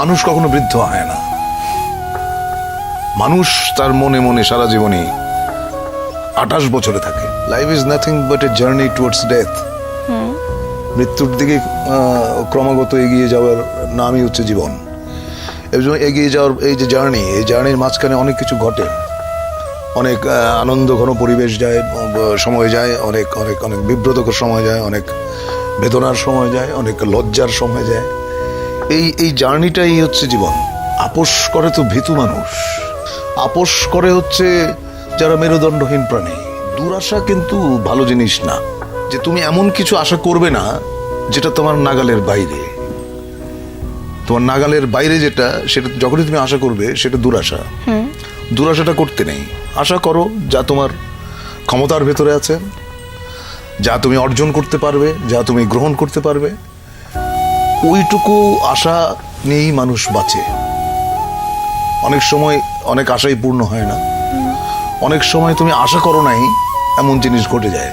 মানুষ কখনো বৃদ্ধ হয় না। মানুষ তার মনে মনে সারা জীবনে 28 বছরে থাকে। Life is nothing but a journey towards death. মৃত্যুর দিকে ক্রমাগত এগিয়ে যাওয়ার নামই হচ্ছে জীবন। এবং এগিয়ে যাওয়ার এই যে জার্নি, এই জার্নির মাঝখানে অনেক কিছু ঘটে। অনেক আনন্দ ঘন পরিবেশ যায়, সময় যায়, অনেক অনেক অনেক বিব্রতকর সময় যায়, অনেক বেদনার সময় যায়, অনেক লজ্জার সময় যায়। এই জার্নিটাই হচ্ছে জীবন। আপোষ করে তো ভীতু মানুষ, আপোষ করে হচ্ছে যারা মেরুদণ্ডহীন প্রাণী। দুরাশা কিন্তু ভালো জিনিস না, যে তুমি এমন কিছু আশা করবে না যেটা তোমার নাগালের বাইরে। তোমার নাগালের বাইরে যেটা, সেটা যখনই তুমি আশা করবে সেটা দুরাশা। দুরাশাটা করতে নেই। আশা করো যা তোমার ক্ষমতার ভেতরে আছে, যা তুমি অর্জন করতে পারবে, যা তুমি গ্রহণ করতে পারবে, ওইটুকু আশা নিয়েই মানুষ বাঁচে। অনেক সময় অনেক আশাই পূর্ণ হয় না। অনেক সময় তুমি আশা করো নাই এমন জিনিস ঘটে যায়।